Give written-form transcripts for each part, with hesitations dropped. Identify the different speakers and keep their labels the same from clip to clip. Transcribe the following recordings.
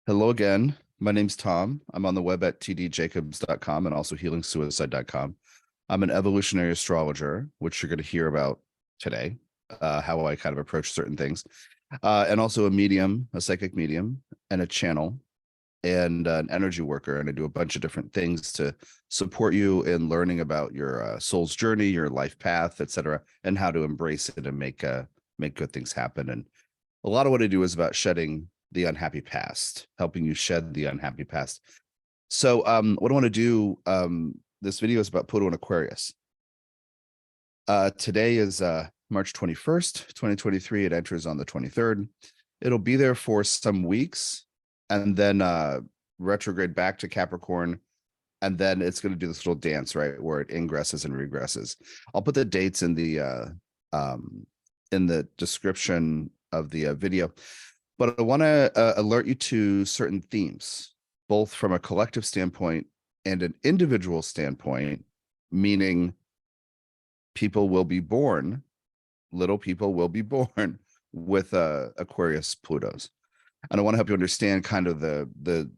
Speaker 1: Hello again. My name's Tom. I'm on the web at tdjacobs.com and also healingsuicide.com. I'm an evolutionary astrologer, which you're going to hear about today, how I kind of approach certain things, and also a medium, a psychic medium, and a channel, and an energy worker. And I do a bunch of different things to support you in learning about your soul's journey, your life path, etc., and how to embrace it and make good things happen. And a lot of what I do is about shedding the unhappy past, helping you shed the unhappy past. So what I want to do, this video is about Pluto and Aquarius. Today is March 21st, 2023. It enters on the 23rd. It'll be there for some weeks and then retrograde back to Capricorn. And then it's going to do this little dance, right, where it ingresses and regresses. I'll put the dates in the description of the video. But I want to alert you to certain themes, both from a collective standpoint and an individual standpoint, meaning people will be born, little people will be born with Aquarius Plutos. And I want to help you understand kind of the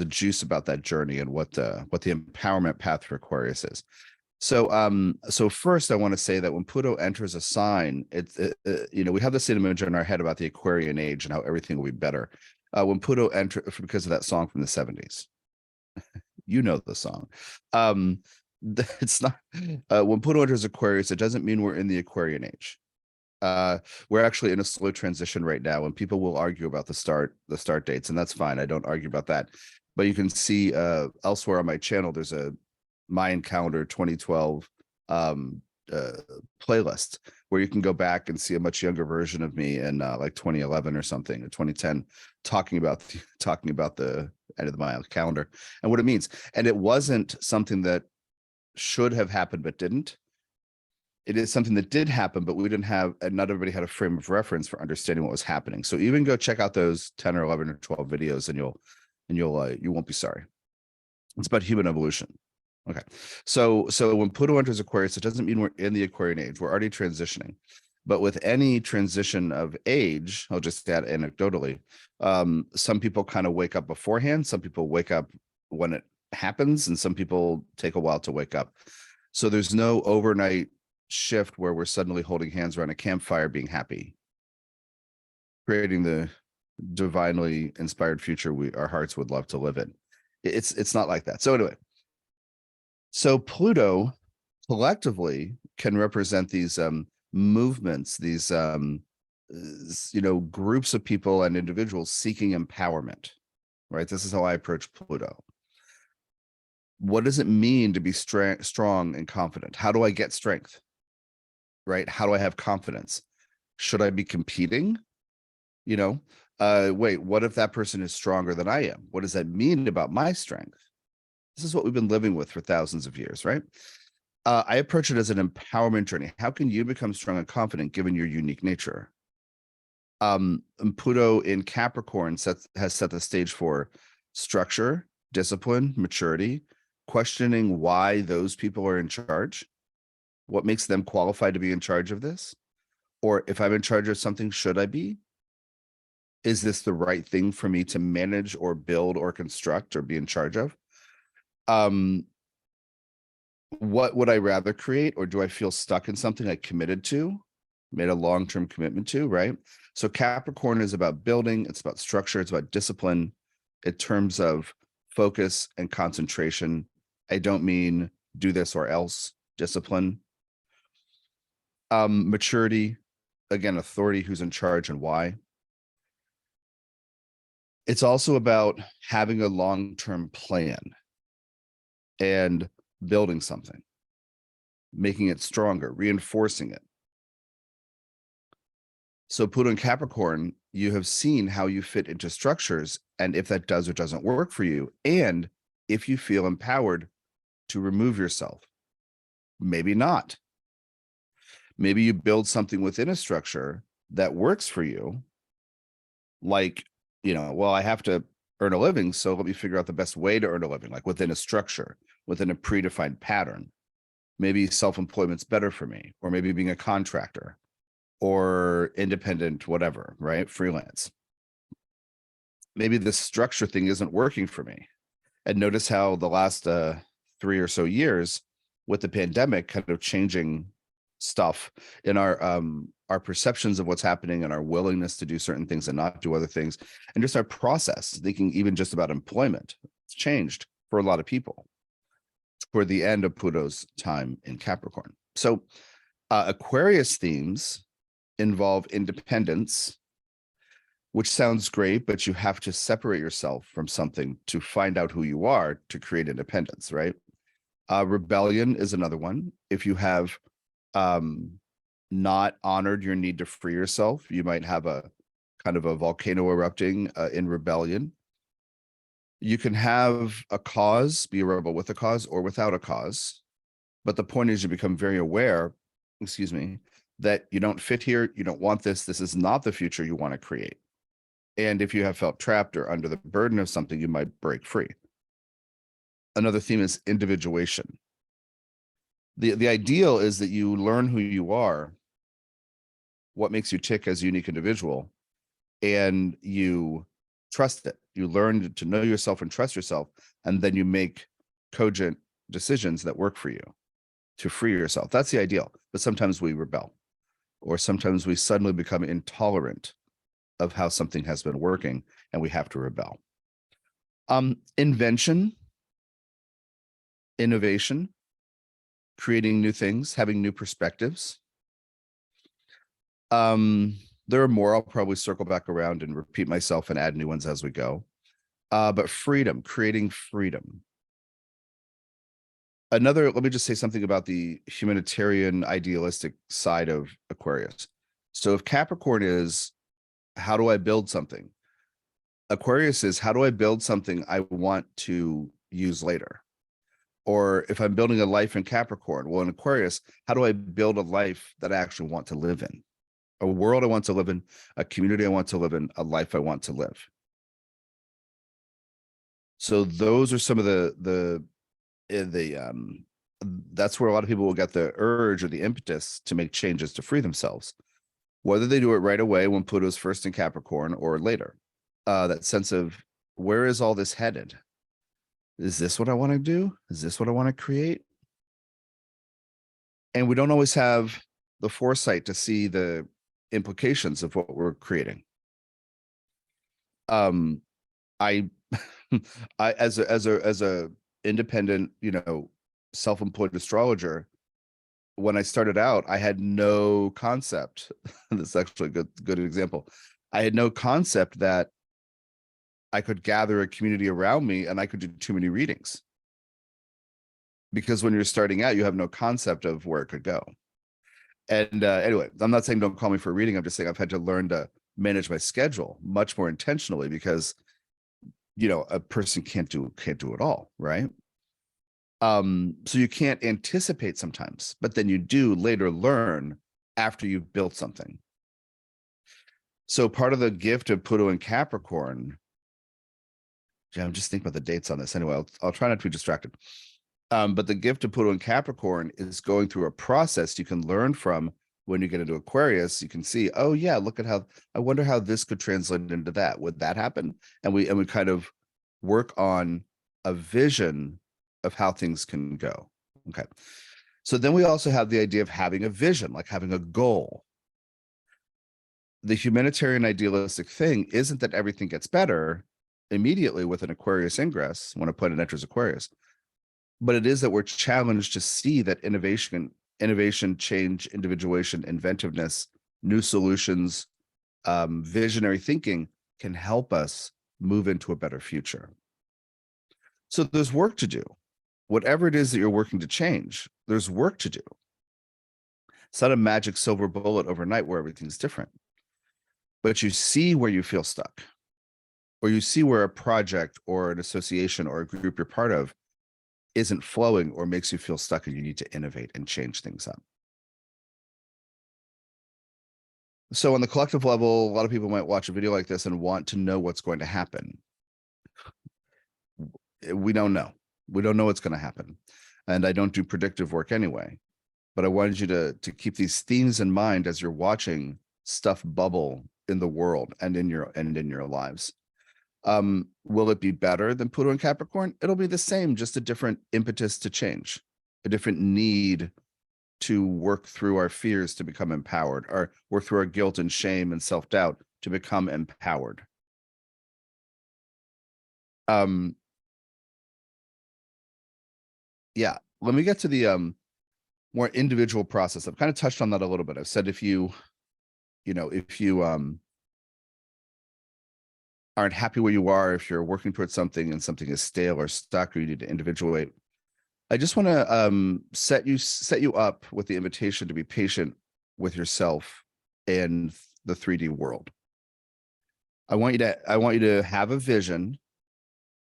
Speaker 1: juice about that journey and what the empowerment path for Aquarius is. So first I want to say that when Pluto enters a sign, we have this image in our head about the Aquarian age and how everything will be better. When Pluto enters, because of that song from the 70s, you know the song. It's not when Pluto enters Aquarius, it doesn't mean we're in the Aquarian age. We're actually in a slow transition right now, and people will argue about the start dates, and that's fine. I don't argue about that. But you can see elsewhere on my channel, there's a Mayan calendar 2012 playlist where you can go back and see a much younger version of me in like 2011 or something, or 2010, talking about the end of the Mayan calendar and what it means. And it wasn't something that should have happened but didn't. It is something that did happen, but we didn't have, and not everybody had a frame of reference for understanding what was happening. So even go check out those 10 or 11 or 12 videos, and you won't be sorry. It's about human evolution. Okay, so when Pluto enters Aquarius, it doesn't mean we're in the Aquarian age. We're already transitioning. But with any transition of age, I'll just add anecdotally, some people kind of wake up beforehand. Some people wake up when it happens, and some people take a while to wake up. So there's no overnight shift where we're suddenly holding hands around a campfire being happy, creating the divinely inspired future our hearts would love to live in. It's not like that. So anyway, so Pluto collectively can represent these movements, these groups of people and individuals seeking empowerment, right? This is how I approach Pluto. What does it mean to be strong and confident? How do I get strength, right? How do I have confidence? Should I be competing? Wait, what if that person is stronger than I am? What does that mean about my strength? This is what we've been living with for thousands of years, right? I approach it as an empowerment journey. How can you become strong and confident given your unique nature? And Pluto in Capricorn has set the stage for structure, discipline, maturity, questioning why those people are in charge, what makes them qualified to be in charge of this, or if I'm in charge of something, should I be? Is this the right thing for me to manage or build or construct or be in charge of? What would I rather create, or do I feel stuck in something I committed to, made a long-term commitment to, right? So Capricorn is about building, it's about structure, it's about discipline in terms of focus and concentration. I don't mean do this or else discipline. Maturity, again, authority, who's in charge and why. It's also about having a long-term plan and building something, making it stronger, reinforcing it. So Pluto and Capricorn, you have seen how you fit into structures, and if that does or doesn't work for you, and if you feel empowered to remove yourself. Maybe not. Maybe you build something within a structure that works for you, like, well, I have to earn a living, so let me figure out the best way to earn a living, like within a structure, within a predefined pattern. Maybe self-employment's better for me, or maybe being a contractor or independent, whatever, right? Freelance. maybe this structure thing isn't working for me. And notice how the last 3 or so years with the pandemic kind of changing stuff in our perceptions of what's happening and our willingness to do certain things and not do other things, and just our process, thinking even just about employment, it's changed for a lot of people toward the end of Pluto's time in Capricorn. So Aquarius themes involve independence, which sounds great, but you have to separate yourself from something to find out who you are to create independence, right? Rebellion is another one. If you have not honored your need to free yourself, you might have a kind of a volcano erupting in rebellion. You can have a cause, be a rebel with a cause or without a cause. But the point is you become very aware, excuse me, that you don't fit here. You don't want this. This is not the future you want to create. And if you have felt trapped or under the burden of something, you might break free. Another theme is individuation. The ideal is that you learn who you are, what makes you tick as a unique individual, and you trust it. You learn to know yourself and trust yourself, and then you make cogent decisions that work for you to free yourself. That's the ideal. But sometimes we rebel, or sometimes we suddenly become intolerant of how something has been working, and we have to rebel. Invention, innovation, creating new things, having new perspectives. There are more. I'll probably circle back around and repeat myself and add new ones as we go. But freedom, creating freedom. Let me just say something about the humanitarian idealistic side of Aquarius. So if Capricorn is, how do I build something? Aquarius is, how do I build something I want to use later? Or if I'm building a life in Capricorn, well, in Aquarius, how do I build a life that I actually want to live in? A world I want to live in, a community I want to live in, a life I want to live. So those are some of that's where a lot of people will get the urge or the impetus to make changes to free themselves, whether they do it right away when Pluto's first in Capricorn or later. That sense of, where is all this headed? Is this what I want to do? Is this what I want to create? And we don't always have the foresight to see the implications of what we're creating. I as a independent, self-employed astrologer, when I started out, I had no concept. This is actually a good example. I had no concept that I could gather a community around me and I could do too many readings. Because when you're starting out, you have no concept of where it could go. And anyway, I'm not saying don't call me for a reading. I'm just saying I've had to learn to manage my schedule much more intentionally, because a person can't do it all, right? So you can't anticipate sometimes, but then you do later learn after you've built something. So part of the gift of Pluto and Capricorn, I'm just thinking about the dates on this anyway. I'll try not to be distracted. But the gift of Pluto and Capricorn is going through a process you can learn from. When you get into Aquarius, you can see, oh yeah, look at how, I wonder how this could translate into that. Would that happen? And we kind of work on a vision of how things can go. Okay. So then we also have the idea of having a vision, like having a goal. The humanitarian idealistic thing isn't that everything gets better immediately with an Aquarius ingress when a planet enters Aquarius, but it is that we're challenged to see that innovation, change, individuation, inventiveness, new solutions, visionary thinking can help us move into a better future. So there's work to do. Whatever it is that you're working to change, there's work to do. It's not a magic silver bullet overnight where everything's different, but you see where you feel stuck, or you see where a project or an association or a group you're part of isn't flowing or makes you feel stuck, and you need to innovate and change things up. So on the collective level, a lot of people might watch a video like this and want to know what's going to happen. We don't know. We don't know what's going to happen. And I don't do predictive work anyway. But I wanted you to keep these themes in mind as you're watching stuff bubble in the world and in your lives. Will it be better than Pluto and Capricorn? It'll be the same, just a different impetus to change, a different need to work through our fears to become empowered, or work through our guilt and shame and self-doubt to become empowered. Yeah, let me get to the more individual process. I've kind of touched on that a little bit. I've said if you aren't happy where you are, if you're working towards something and something is stale or stuck, or you need to individuate, I just want to set you up with the invitation to be patient with yourself in the 3D world. I want you to have a vision,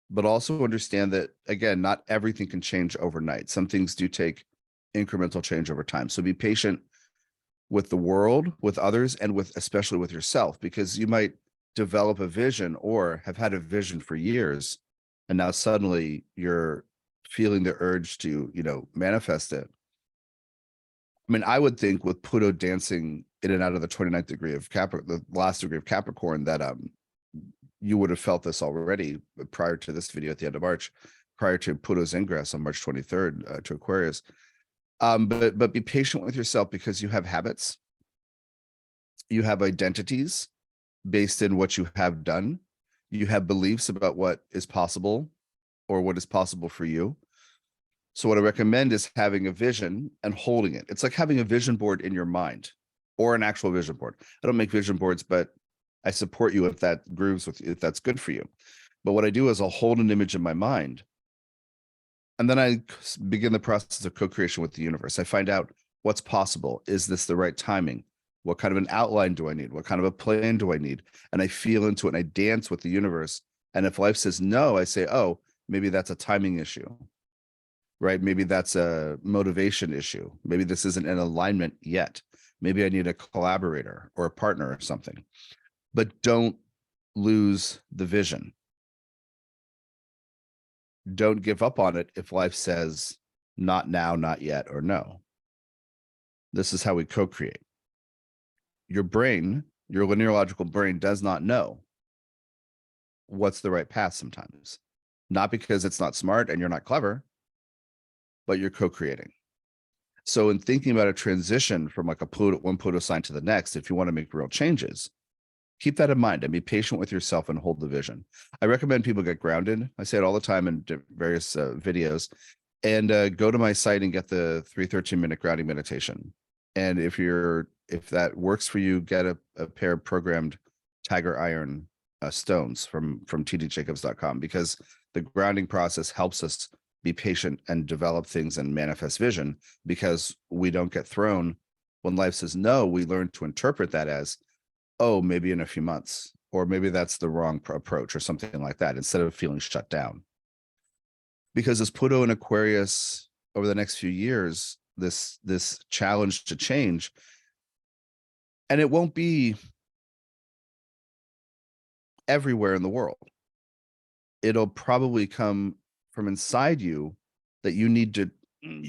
Speaker 1: but also understand that, again, not everything can change overnight. Some things do take incremental change over time. So be patient with the world, with others, and especially with yourself, because you might develop a vision or have had a vision for years, and now suddenly you're feeling the urge to, manifest it. I mean, I would think with Pluto dancing in and out of the 29th degree of Capricorn, the last degree of Capricorn, that you would have felt this already prior to this video at the end of March, prior to Pluto's ingress on March 23rd to Aquarius. But be patient with yourself, because you have habits, you have identities based in what you have done, you have beliefs about what is possible or what is possible for you. So what I recommend is having a vision and holding it. It's like having a vision board in your mind, or an actual vision board. I don't make vision boards, but I support you if that grooves with you, if that's good for you. But what I do is I'll hold an image in my mind, and then I begin the process of co-creation with the universe. I find out what's possible. Is this the right timing? What kind of an outline do I need? What kind of a plan do I need? And I feel into it, and I dance with the universe. And if life says no, I say, oh, maybe that's a timing issue, right? Maybe that's a motivation issue. Maybe this isn't in alignment yet. Maybe I need a collaborator or a partner or something. But don't lose the vision. Don't give up on it if life says not now, not yet, or no. This is how we co-create. Your brain, your linearological brain, does not know what's the right path sometimes. Not because it's not smart and you're not clever, but you're co-creating. So in thinking about a transition from like one Pluto sign to the next, if you want to make real changes, keep that in mind and be patient with yourself and hold the vision. I recommend people get grounded. I say it all the time in various videos, and go to my site and get the 313-minute grounding meditation. And if that works for you, get a pair of programmed tiger iron stones from tdjacobs.com, because the grounding process helps us be patient and develop things and manifest vision, because we don't get thrown when life says no. We learn to interpret that as, oh, maybe in a few months, or maybe that's the wrong approach, or something like that, instead of feeling shut down. Because as Pluto in Aquarius over the next few years, this challenge to change, and it won't be everywhere in the world. It'll probably come from inside you, that you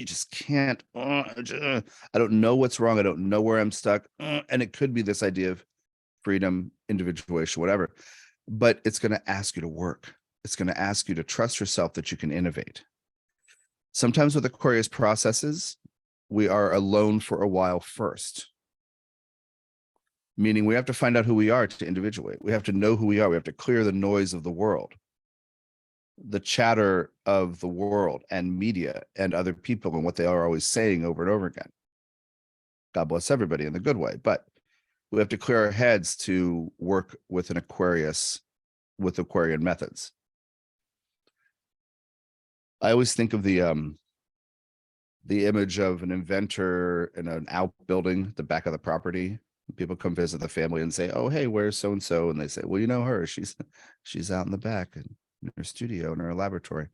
Speaker 1: just can't, I don't know what's wrong. I don't know where I'm stuck. And it could be this idea of freedom, individuation, whatever, but it's going to ask you to work. It's going to ask you to trust yourself that you can innovate. Sometimes with Aquarius processes, we are alone for a while first, meaning we have to find out who we are to individuate. We have to know who we are. We have to clear the noise of the world, the chatter of the world and media and other people and what they are always saying over and over again. God bless everybody in the good way, but we have to clear our heads to work with an Aquarius, with Aquarian methods. I always think of the image of an inventor in an outbuilding, the back of the property. People come visit the family and say, oh, hey, where's so-and-so? And they say, well, you know her. She's out in the back in her studio, in her laboratory.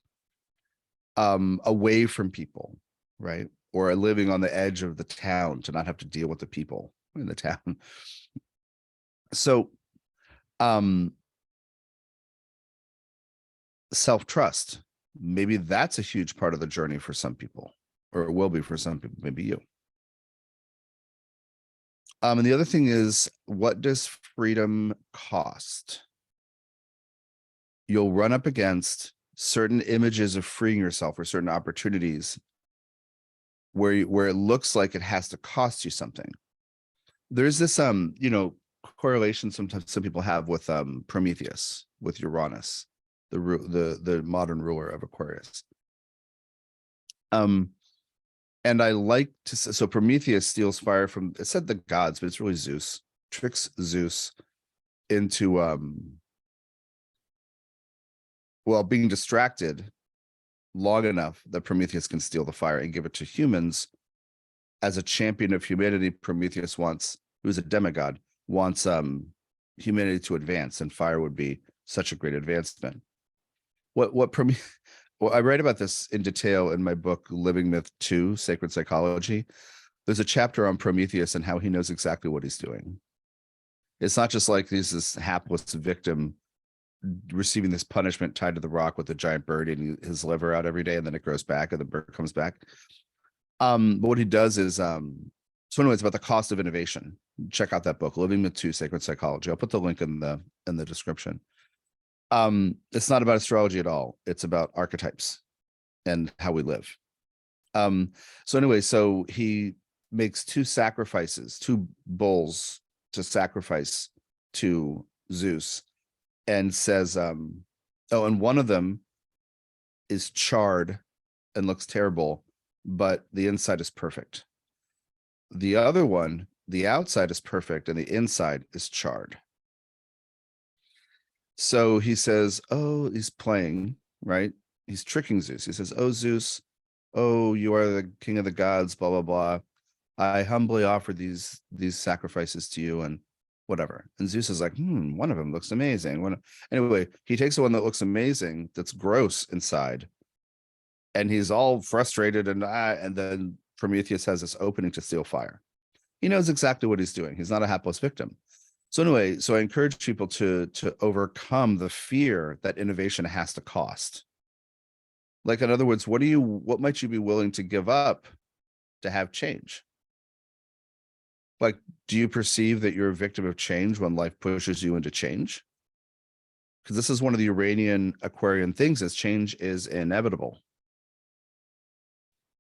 Speaker 1: Away from people, right? Or living on the edge of the town to not have to deal with the people in the town. So self-trust, maybe that's a huge part of the journey for some people, or it will be for some people, maybe you. And the other thing is, what does freedom cost? you'll run up against certain images of freeing yourself or certain opportunities where it looks like it has to cost you something. There's this correlation sometimes some people have with Prometheus, with Uranus, the modern ruler of Aquarius. And I like to say, so Prometheus steals fire from, it said the gods, but it's really Zeus, tricks Zeus into being distracted long enough that Prometheus can steal the fire and give it to humans. As a champion of humanity, Prometheus wants, who's a demigod, wants humanity to advance, and fire would be such a great advancement. Well, I write about this in detail in my book, Living Myth 2, Sacred Psychology. There's a chapter on Prometheus and how he knows exactly what he's doing. It's not just like he's this hapless victim receiving this punishment tied to the rock with a giant bird eating his liver out every day, and then it grows back and the bird comes back. But what he does is, so anyway, it's about the cost of innovation. Check out that book, Living Myth 2, Sacred Psychology. I'll put the link in the description. It's not about astrology at all. It's about archetypes and how we live. So anyway, so he makes two bulls to sacrifice to Zeus, and says, and one of them is charred and looks terrible, but the inside is perfect. The other one, the outside is perfect and the inside is charred. So he says, he's playing, right? He's tricking Zeus. He says, "Oh, Zeus, you are the king of the gods, blah, blah, blah. I humbly offer these sacrifices to you," and whatever. And Zeus is like, one of them looks amazing. Anyway, he takes the one that looks amazing, that's gross inside, and he's all frustrated, and then Prometheus has this opening to steal fire. He knows exactly what he's doing. He's not a hapless victim. So anyway, so I encourage people to overcome the fear that innovation has to cost. Like, in other words, what might you be willing to give up to have change? Like, do you perceive that you're a victim of change when life pushes you into change? Because this is one of the Uranian Aquarian things, is change is inevitable.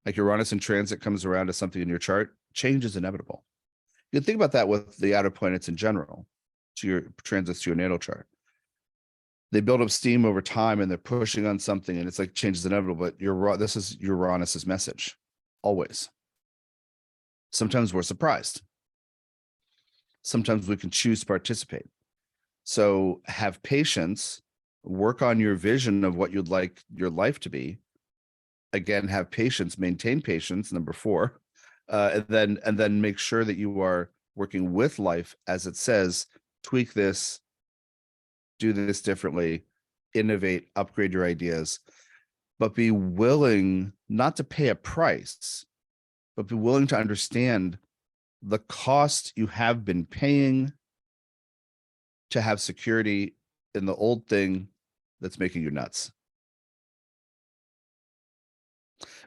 Speaker 1: Like Uranus in transit comes around to something in your chart, change is inevitable. You can think about that with the outer planets in general, to your transits to your natal chart. They build up steam over time and they're pushing on something, and it's like change is inevitable, but this is Uranus's message, always. Sometimes we're surprised. Sometimes we can choose to participate. So have patience, work on your vision of what you'd like your life to be. Again, have patience, maintain patience, number 4. And then make sure that you are working with life as it says, tweak this, do this differently, innovate, upgrade your ideas, but be willing not to pay a price, but be willing to understand the cost you have been paying to have security in the old thing that's making you nuts.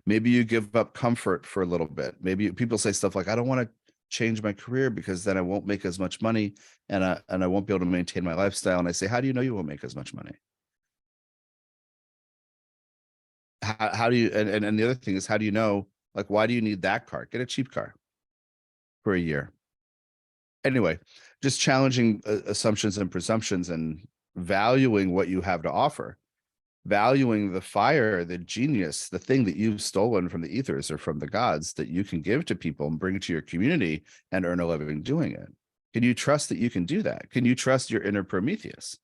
Speaker 1: Maybe you give up comfort for a little bit. Maybe people say stuff like, I don't want to change my career because then I won't make as much money and I won't be able to maintain my lifestyle. And I say, how do you know you won't make as much money? How do you, and the other thing is, how do you know, like, why do you need that car? Get a cheap car for a year. Anyway, just challenging assumptions and presumptions and valuing what you have to offer. Valuing the fire, the genius, the thing that you've stolen from the ethers or from the gods that you can give to people and bring it to your community and earn a living doing it. Can you trust that you can do that? Can you trust your inner Prometheus?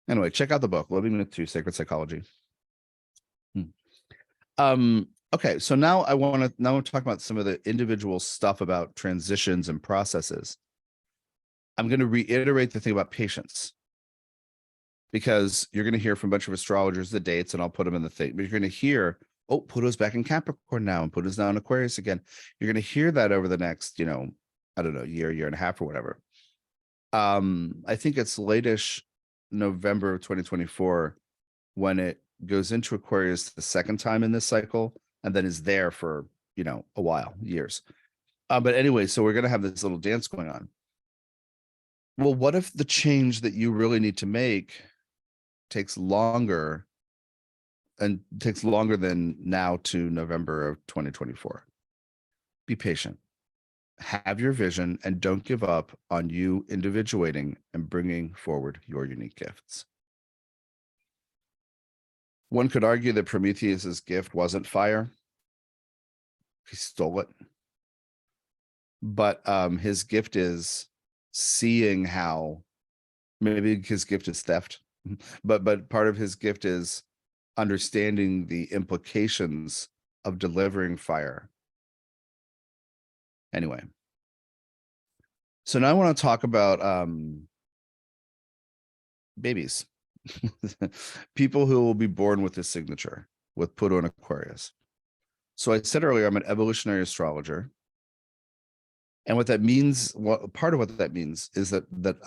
Speaker 1: Anyway, check out the book, Living Myth 2, Sacred Psychology. Okay, so now I want to talk about some of the individual stuff about transitions and processes. I'm going to reiterate the thing about patience, because you're going to hear from a bunch of astrologers the dates, and I'll put them in the thing, but you're going to hear, Pluto's back in Capricorn now, and Pluto's now in Aquarius again. You're going to hear that over the next, I don't know, year and a half or whatever. I think it's late-ish November of 2024 when it goes into Aquarius the second time in this cycle, and then is there for, a while, years. But anyway, so we're going to have this little dance going on. Well, what if the change that you really need to make takes longer than now to November of 2024? Be patient. Have your vision and don't give up on you individuating and bringing forward your unique gifts. One could argue that Prometheus's gift wasn't fire. He stole it. But his gift is seeing how, maybe his gift is theft, but part of his gift is understanding the implications of delivering fire. Anyway, so now I want to talk about babies. People who will be born with this signature, with Pluto and Aquarius. So I said earlier, I'm an evolutionary astrologer. And what that means, part of what that means is that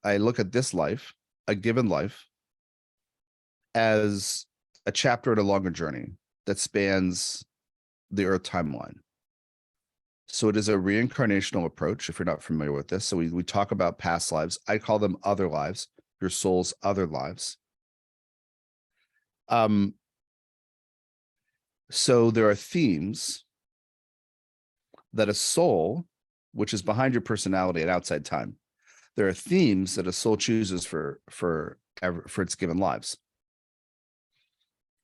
Speaker 1: I look at this life, a given life, as a chapter in a longer journey that spans the Earth timeline. So it is a reincarnational approach, if you're not familiar with this. So we talk about past lives. I call them other lives, your soul's other lives. So there are themes that a soul, which is behind your personality at outside time, there are themes that a soul chooses for its given lives.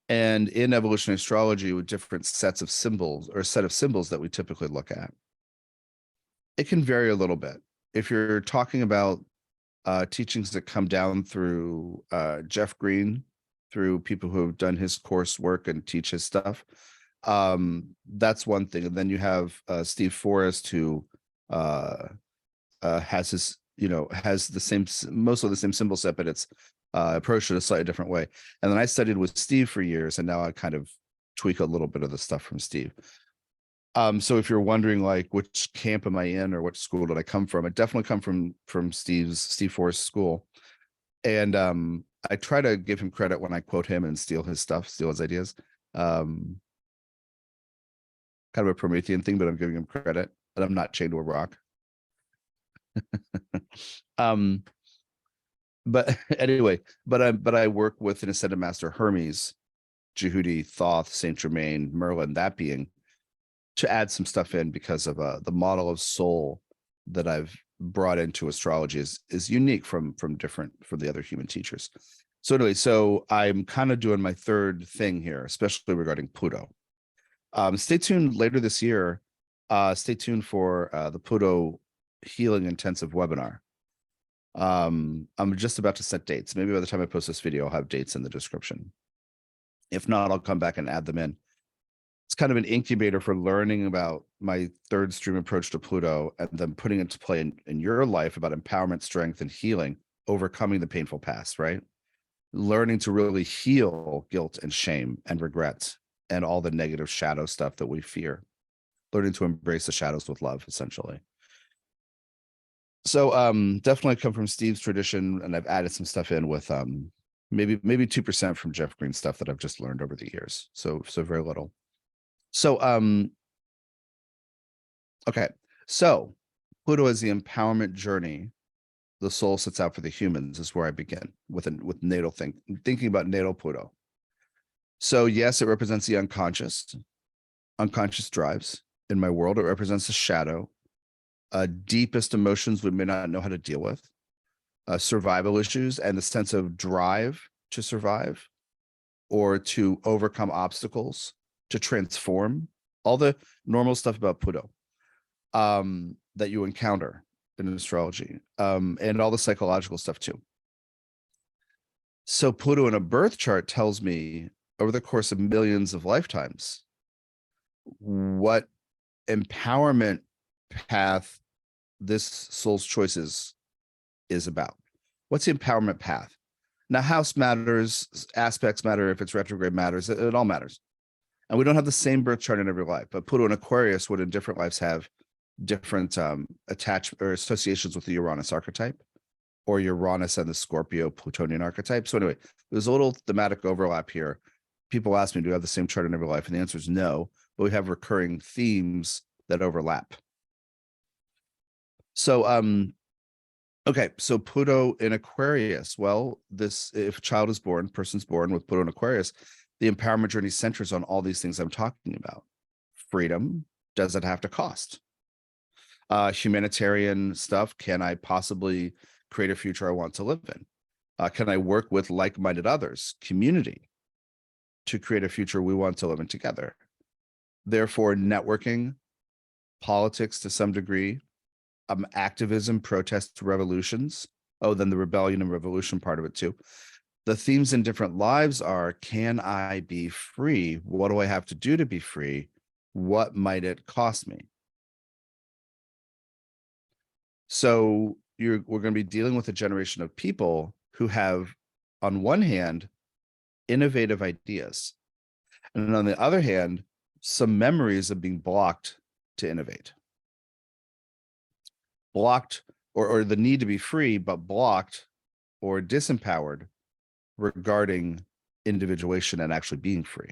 Speaker 1: And in evolutionary astrology, with different sets of symbols, or a set of symbols that we typically look at, it can vary a little bit. If you're talking about teachings that come down through Jeff Green, through people who have done his coursework and teach his stuff, that's one thing. And then you have Steve Forrest, who has his, has the same, mostly the same symbol set, but it's approached it a slightly different way. And then I studied with Steve for years, and now I kind of tweak a little bit of the stuff from Steve. So if you're wondering, like, which camp am I in, or what school did I come from? I definitely come from Steve Forrest's school. And I try to give him credit when I quote him and steal his stuff, steal his ideas. Kind of a Promethean thing, but I'm giving him credit, and I'm not chained to a rock. But anyway, but I work with an ascended master, Hermes, Jehudi, Thoth, Saint Germain, Merlin, that being, to add some stuff in, because of the model of soul that I've brought into astrology is unique from the other human teachers. So anyway, so I'm kind of doing my third thing here, especially regarding Pluto. Stay tuned later this year. Stay tuned for the Pluto Healing Intensive webinar. I'm just about to set dates. Maybe by the time I post this video, I'll have dates in the description. If not, I'll come back and add them in. It's kind of an incubator for learning about my third stream approach to Pluto, and then putting it to play in your life about empowerment, strength, and healing, overcoming the painful past, right? Learning to really heal guilt and shame and regret and all the negative shadow stuff that we fear. Learning to embrace the shadows with love, essentially. So definitely come from Steve's tradition, and I've added some stuff in with maybe 2% from Jeff Green stuff that I've just learned over the years. So very little. So okay. So Pluto is the empowerment journey the soul sets out for the humans, is where I begin with natal thinking about natal Pluto. So yes, it represents the unconscious drives in my world. It represents the shadow, deepest emotions we may not know how to deal with, survival issues, and the sense of drive to survive or to overcome obstacles, to transform, all the normal stuff about Pluto that you encounter in astrology, and all the psychological stuff too. So Pluto in a birth chart tells me, over the course of millions of lifetimes, what empowerment path this soul's choices is about. What's the empowerment path? Now, house matters, aspects matter, if it's retrograde matters, it all matters. And we don't have the same birth chart in every life, but Pluto and Aquarius would in different lives have different attachment or associations with the Uranus archetype, or Uranus and the Scorpio Plutonian archetype. So anyway, there's a little thematic overlap here. People ask me, do we have the same chart in every life? And the answer is no, but we have recurring themes that overlap. So Okay, so Pluto in Aquarius. Well, this, if a child is born, person's born with Pluto in Aquarius, the empowerment journey centers on all these things I'm talking about. Freedom, does it have to cost? Humanitarian stuff, can I possibly create a future I want to live in? Can I work with like-minded others, community, to create a future we want to live in together? Therefore, networking, politics to some degree, activism, protest, revolutions. Oh, then the rebellion and revolution part of it too. The themes in different lives are, can I be free? What do I have to do to be free? What might it cost me? So we're going to be dealing with a generation of people who have, on one hand, innovative ideas, and on the other hand, some memories of being blocked to innovate. Blocked, or the need to be free, but blocked or disempowered regarding individuation and actually being free.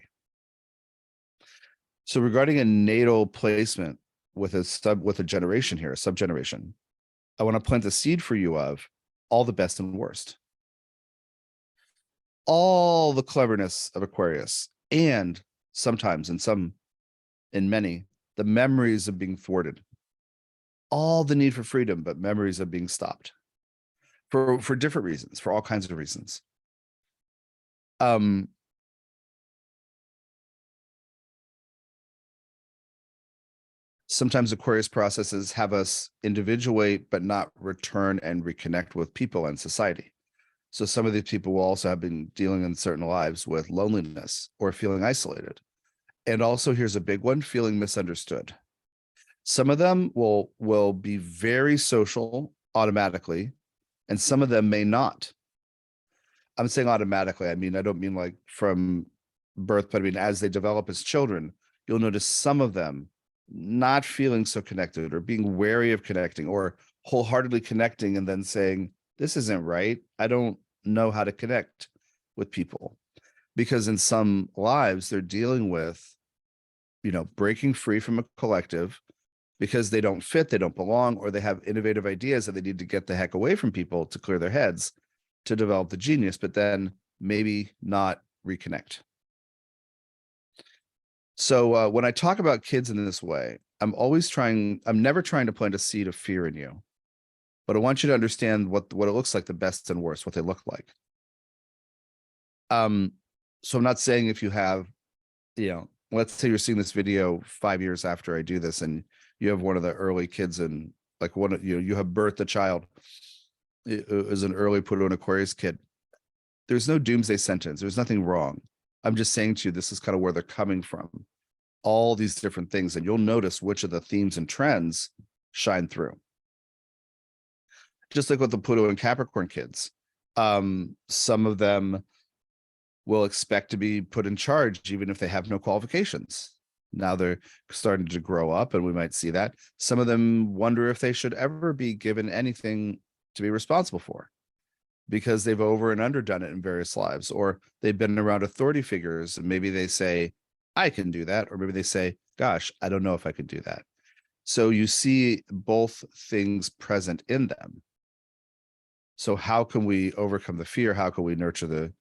Speaker 1: So regarding a natal placement with a generation here, a subgeneration, I want to plant the seed for you of all the best and worst. All the cleverness of Aquarius, and sometimes in many, the memories of being thwarted. All the need for freedom, but memories of being stopped for different reasons, for all kinds of reasons. Sometimes Aquarius processes have us individuate, but not return and reconnect with people and society. So some of these people will also have been dealing in certain lives with loneliness or feeling isolated. And also, here's a big one, feeling misunderstood. Some of them will be very social automatically, and some of them may not. I'm saying automatically. I mean, I don't mean like from birth, but I mean, as they develop as children, you'll notice some of them not feeling so connected, or being wary of connecting, or wholeheartedly connecting and then saying, this isn't right. I don't know how to connect with people. Because in some lives, they're dealing with, breaking free from a collective because they don't fit, they don't belong, or they have innovative ideas that they need to get the heck away from people to clear their heads to develop the genius, but then maybe not reconnect. So when I talk about kids in this way, I'm never trying to plant a seed of fear in you, but I want you to understand what it looks like, the best and worst, what they look like. So I'm not saying if you have, let's say you're seeing this video 5 years after I do this, and you have one of the early kids, and like you have birthed a child as an early Pluto and Aquarius kid. There's no doomsday sentence. There's nothing wrong. I'm just saying to you, this is kind of where they're coming from. All these different things, and you'll notice which of the themes and trends shine through. Just like with the Pluto and Capricorn kids, some of them will expect to be put in charge even if they have no qualifications. Now they're starting to grow up, and we might see that. Some of them wonder if they should ever be given anything to be responsible for, because they've over and underdone it in various lives, or they've been around authority figures, and maybe they say, I can do that, or maybe they say, gosh, I don't know if I could do that. So you see both things present in them. So how can we overcome the fear? How can we nurture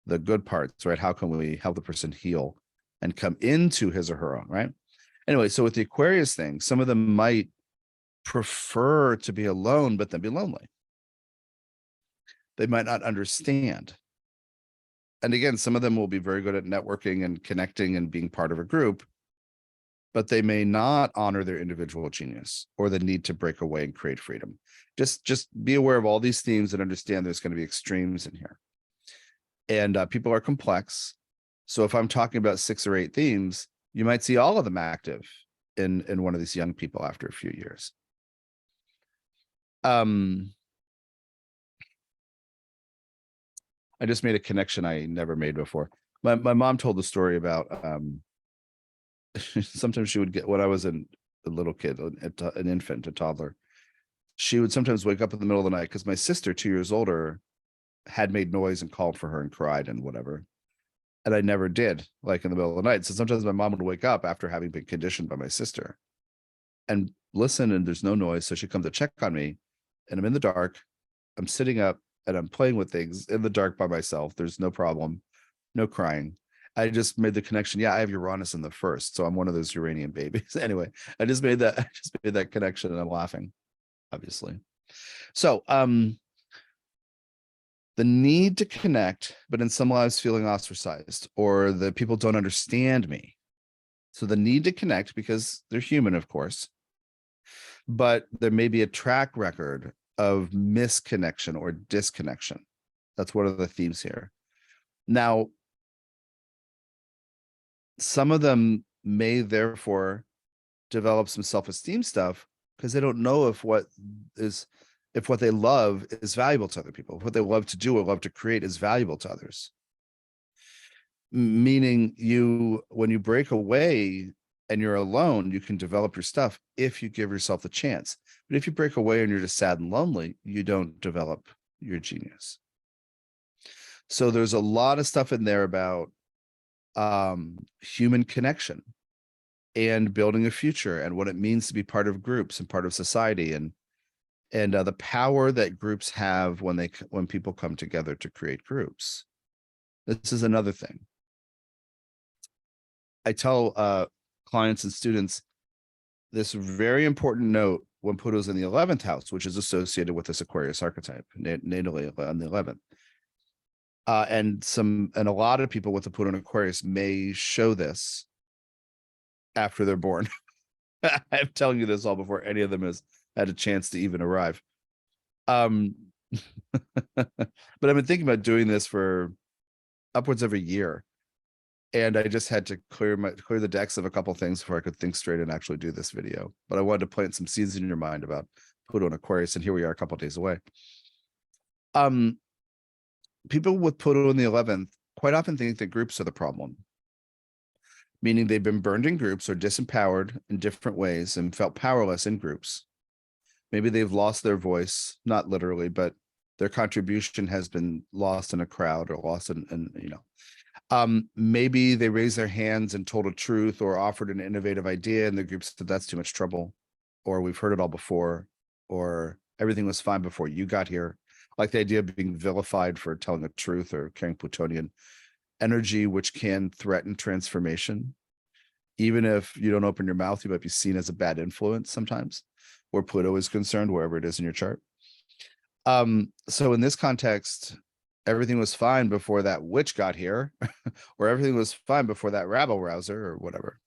Speaker 1: the good parts, right? How can we help the person heal and come into his or her own, right? Anyway, so with the Aquarius thing, some of them might prefer to be alone, but then be lonely. They might not understand. And again, some of them will be very good at networking and connecting and being part of a group, but they may not honor their individual genius or the need to break away and create freedom. Just be aware of all these themes and understand there's going to be extremes in here. And people are complex. So if I'm talking about 6 or 8 themes, you might see all of them active in one of these young people after a few years. I just made a connection I never made before. My mom told the story about sometimes she would get, when I was a little kid, an infant, a toddler, she would sometimes wake up in the middle of the night because my sister, 2 years older, had made noise and called for her and cried and whatever. And I never did, like in the middle of the night. So sometimes my mom would wake up after having been conditioned by my sister and listen, and there's no noise. So she'd come to check on me, and I'm in the dark, I'm sitting up and I'm playing with things in the dark by myself. There's no problem, no crying. I just made the connection. Yeah, I have Uranus in the first, so I'm one of those Uranian babies. Anyway, I just made that. I just made that connection, and I'm laughing, obviously. So, the need to connect, but in some lives feeling ostracized, or the people don't understand me. So the need to connect because they're human, of course, but there may be a track record of misconnection or disconnection. That's one of the themes here. Now, some of them may therefore develop some self-esteem stuff because they don't know if what they love is valuable to other people, if what they love to do or love to create is valuable to others. Meaning when you break away and you're alone, you can develop your stuff if you give yourself the chance. But if you break away and you're just sad and lonely, you don't develop your genius. So there's a lot of stuff in there about human connection and building a future and what it means to be part of groups and part of society, and the power that groups have when people come together to create groups. This is another thing. I tell clients and students this very important note when Pluto's in the 11th house, which is associated with this Aquarius archetype, natally on the 11th. And a lot of people with the Pluto in Aquarius may show this after they're born. I'm telling you this all before any of them has had a chance to even arrive. But I've been thinking about doing this for upwards of a year. And I just had to clear the decks of a couple things before I could think straight and actually do this video. But I wanted to plant some seeds in your mind about Pluto and Aquarius, and here we are a couple days away. People with Pluto in the 11th quite often think that groups are the problem, meaning they've been burned in groups or disempowered in different ways and felt powerless in groups. Maybe they've lost their voice, not literally, but their contribution has been lost in a crowd or lost in. Maybe they raised their hands and told a truth or offered an innovative idea and the group said that's too much trouble, or we've heard it all before, or everything was fine before you got here. Like the idea of being vilified for telling the truth or carrying Plutonian energy, which can threaten transformation. Even if you don't open your mouth, you might be seen as a bad influence sometimes, where Pluto is concerned, wherever it is in your chart. So in this context, everything was fine before that witch got here, or everything was fine before that rabble rouser or whatever.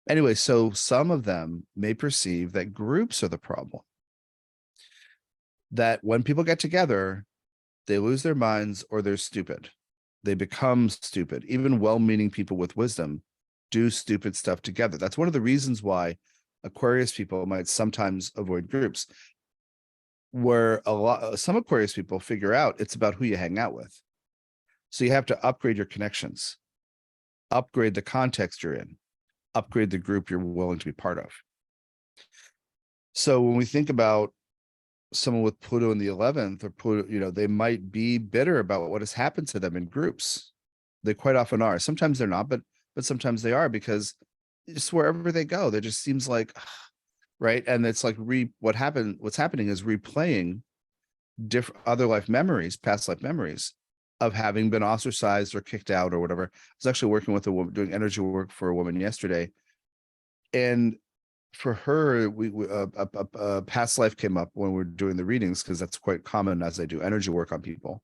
Speaker 1: Anyway, so some of them may perceive that groups are the problem. That when people get together, they lose their minds or they're stupid. They become stupid. Even well-meaning people with wisdom do stupid stuff together. That's one of the reasons why Aquarius people might sometimes avoid groups, where some Aquarius people figure out it's about who you hang out with. So you have to upgrade your connections, upgrade the context you're in, upgrade the group you're willing to be part of. So when we think about someone with Pluto in the 11th or Pluto, they might be bitter about what has happened to them in groups. They quite often are. Sometimes they're not, but sometimes they are, because just wherever they go, there just seems like, right. And it's like what's happening is replaying different other life memories, past life memories of having been ostracized or kicked out or whatever. I was actually working with a woman, doing energy work for a woman yesterday. And for her, a past life came up when we're doing the readings, because that's quite common as I do energy work on people.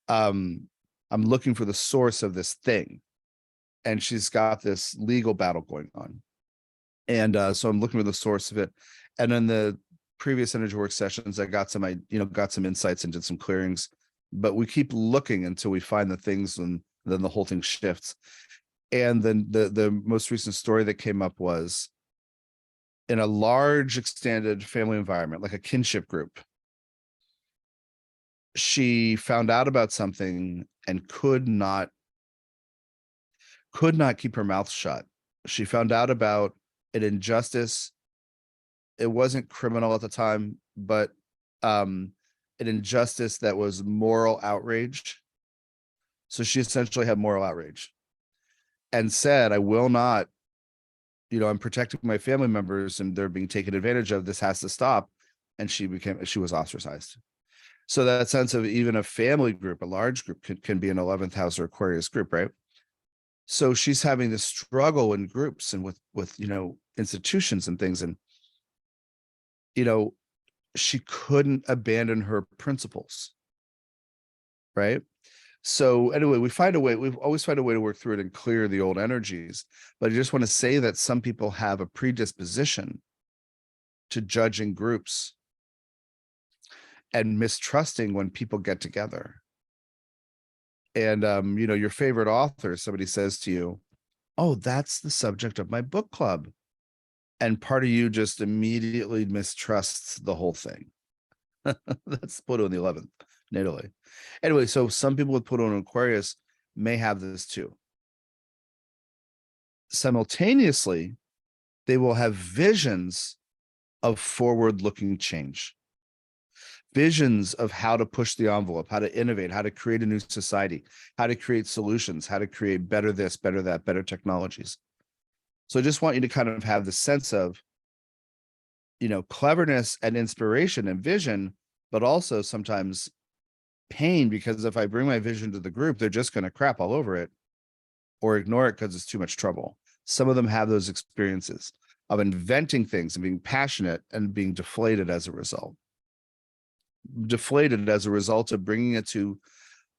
Speaker 1: I'm looking for the source of this thing, and she's got this legal battle going on, and so I'm looking for the source of it. And in the previous energy work sessions, I got some insights and did some clearings, but we keep looking until we find the things, and then the whole thing shifts. And then the most recent story that came up was in a large extended family environment, like a kinship group. She found out about something and could not keep her mouth shut. She found out about an injustice. It wasn't criminal at the time, but an injustice that was moral outrage. So she essentially had moral outrage and said, I will not, I'm protecting my family members and they're being taken advantage of. This has to stop. and she was ostracized. So that sense of even a family group, a large group can be an 11th house or Aquarius group, right? So she's having this struggle in groups and with institutions and things, and she couldn't abandon her principles, right? So anyway, we always find a way to work through it and clear the old energies. But I just want to say that some people have a predisposition to judging groups and mistrusting when people get together. And your favorite author, somebody says to you, "Oh, that's the subject of my book club." And part of you just immediately mistrusts the whole thing. That's Pluto in the 11th, natally. Anyway, so some people with Pluto in Aquarius may have this too. Simultaneously, they will have visions of forward-looking change. Visions of how to push the envelope, how to innovate, how to create a new society, how to create solutions, how to create better this, better that, better technologies. So I just want you to kind of have the sense of, cleverness and inspiration and vision, but also sometimes pain, because if I bring my vision to the group, they're just going to crap all over it or ignore it because it's too much trouble. Some of them have those experiences of inventing things and being passionate and being deflated as a result. Deflated as a result of bringing it to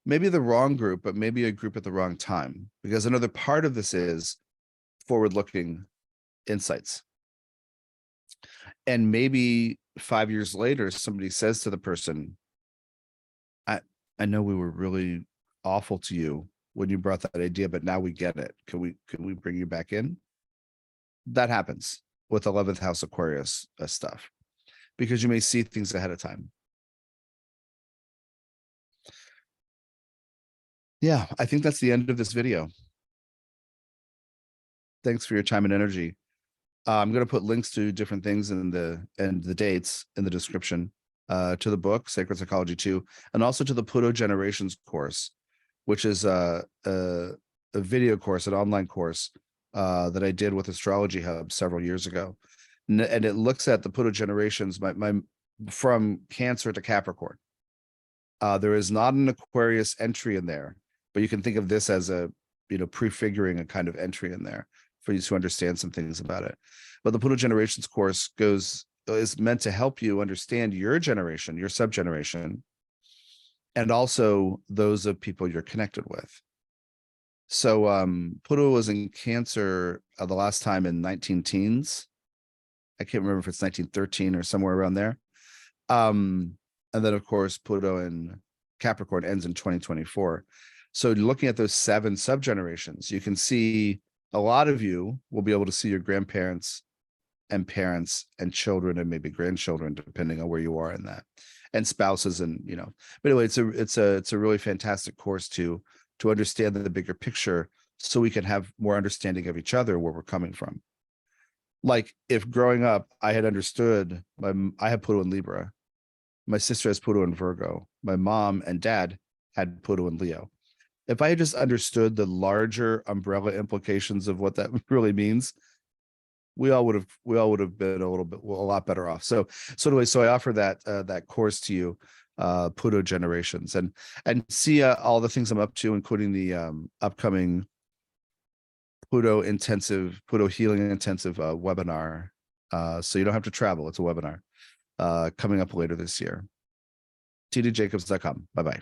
Speaker 1: maybe the wrong group, but maybe a group at the wrong time. Because another part of this is forward-looking insights. And maybe 5 years later, somebody says to the person, I know we were really awful to you when you brought that idea, but now we get it. Can we bring you back in? That happens with 11th house Aquarius stuff, because you may see things ahead of time. Yeah, I think that's the end of this video. Thanks for your time and energy. I'm going to put links to different things and the dates in the description, to the book Sacred Psychology 2, and also to the Pluto Generations course, which is a video course, an online course that I did with Astrology Hub several years ago, and it looks at the Pluto Generations, my from Cancer to Capricorn. There is not an Aquarius entry in there, but you can think of this as a prefiguring a kind of entry in there for you to understand some things about it. But the Pluto Generations course is meant to help you understand your generation, your subgeneration, and also those of people you're connected with. So Pluto was in Cancer the last time in 19 teens. I can't remember if it's 1913 or somewhere around there. And then, of course, Pluto in Capricorn ends in 2024. So looking at those 7 subgenerations, you can see a lot of you will be able to see your grandparents and parents and children and maybe grandchildren, depending on where you are in that, and spouses, and but anyway, it's a really fantastic course to understand the bigger picture, so we can have more understanding of each other, where we're coming from. Like, if growing up I had understood, I have Pluto in Libra, my sister has Pluto in Virgo, my mom and dad had Pluto in Leo. If I had just understood the larger umbrella implications of what that really means, we all would have been a lot better off. So anyway, so I offer that course to you, Pluto Generations, and see all the things I'm up to, including the upcoming Pluto Healing Intensive webinar. So you don't have to travel. It's a webinar coming up later this year. tdjacobs.com. Bye-bye.